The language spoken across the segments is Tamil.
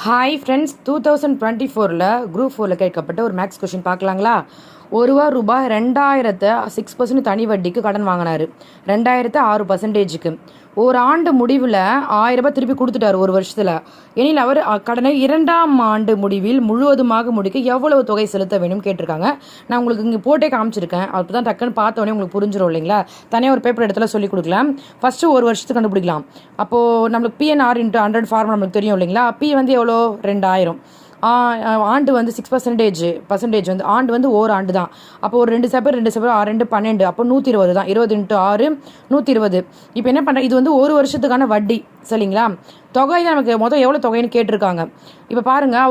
ஹாய் ஃப்ரெண்ட்ஸ், 2024ல் குரூப் 4ல் கேட்கப்பட்ட ஒரு மேக்ஸ் கொஷின் பார்க்கலாங்களா? ரூபாய் 2000 6% தனி வட்டிக்கு கடன் வாங்கினார். 2000 6%. ஒரு ஆண்டு முடிவில் 1000 திருப்பி கொடுத்துட்டார் ஒரு வருஷத்தில். எனில் அவர் கடனை 2ஆம் ஆண்டு முடிவில் முழுவதுமாக முடிக்க எவ்வளவு தொகை செலுத்த வேண்டும் கேட்டிருக்காங்க. நான் உங்களுக்கு இங்கே போட்டே காமிச்சிருக்கேன். அப்போ தான் டக்குன்னு பார்த்தோன்னே உங்களுக்கு புரிஞ்சிடும் இல்லைங்களா? தனியாக ஒரு பேப்பர் இடத்துல சொல்லிக் கொடுக்கலாம். ஃபஸ்ட்டு ஒரு வருஷத்துக்கு கண்டுபிடிக்கலாம். அப்போது நம்மளுக்கு PNR × 100 ஃபார்ம் நம்மளுக்கு தெரியும் இல்லைங்களா? P வந்து எவ்வளோ? 2000. ஆண்டு வந்து 6% வந்து ஆண்டு வந்து ஆண்டு தான். அப்போ ஒரு 2 சைபர் 2 சைபர் 6 2 12, அப்போ 120 தான். 20 × 6 120. இப்போ என்ன பண்ணுறேன், இது வந்து ஒரு வருஷத்துக்கான வட்டி சரிங்களா? தொகை தான் நமக்கு மொத்தம் எவ்வளோ தொகைன்னு கேட்டிருக்காங்க. இப்போ பாருங்கள்,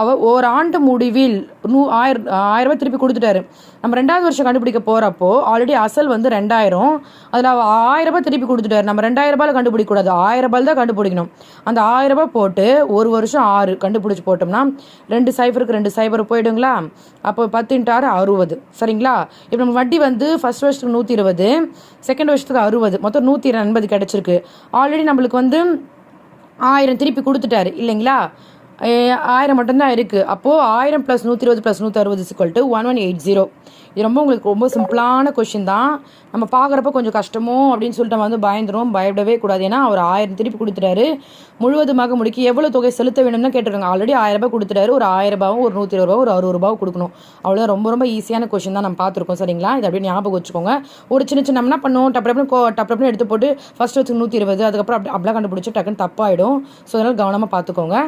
அவர் ஒரு ஆண்டு முடிவில் 1000 திருப்பி கொடுத்துட்டாரு. நம்ம 2வது வருஷம் கண்டுபிடிக்க போகிறப்போ ஆல்ரெடி அசல் வந்து 2000, அதில் 1000 திருப்பி கொடுத்துட்டாரு. நம்ம 2000 கண்டுபிடிக்கக்கூடாது, 1000 தான் கண்டுபிடிக்கணும். அந்த 1000 போட்டு ஒரு வருஷம் 6 கண்டுபிடிச்சி போட்டோம்னா 2 சைபருக்கு 2 சைபர் போயிடுங்களா? அப்போ 10 × 6 60 சரிங்களா? இப்போ நம்ம வட்டி வந்து ஃபஸ்ட் வருஷத்துக்கு 120, செகண்ட் வருஷத்துக்கு 60, மொத்தம் 180 கிடச்சிருக்கு. ஆல்ரெடி நம்மளுக்கு வந்து 1000 திருப்பி கொடுத்துட்டாரு இல்லைங்களா? 1000 மட்டும்தான் இருக்குது. அப்போது 1000 + 120 + 160 1180. இது உங்களுக்கு ரொம்ப சிம்பிளான கொஷின் தான். நம்ம பார்க்குறப்ப கொஞ்சம் கஷ்டமோ அப்படின்னு சொல்லிட்டு நம்ம வந்து பயப்படவே கூடாது. ஏன்னா அவர் 1000 திருப்பி கொடுத்துட்டாரு. முழுவதுமாக முடிக்க எவ்வளோ தொகை செலுத்த வேணும்னு தான் கேட்டிருக்காங்க. ஆல்ரெடி 1000 கொடுத்துட்டாரு. ஒரு 1000 ஒரு 120 ஒரு 60 கொடுக்கணும். அவ்வளோதான். ரொம்ப ஈஸியான கொஷின் தான் நம்ம பார்த்துருக்கோம் சரிங்களா? இது அப்படியே ஞாபகம் வச்சுக்கோங்க. ஒரு சின்ன நம்ம என்ன பண்ணுவோம், டப்புன்னு எடுத்து போட்டு ஃபஸ்ட் வச்சு 120, அதுக்கப்புறம் அப்படிலாம் கண்டுபிடிச்சி டக்குன்னு தப்பாயிடும். ஸோ அதனால் கவனமாக பார்த்துக்கோங்க.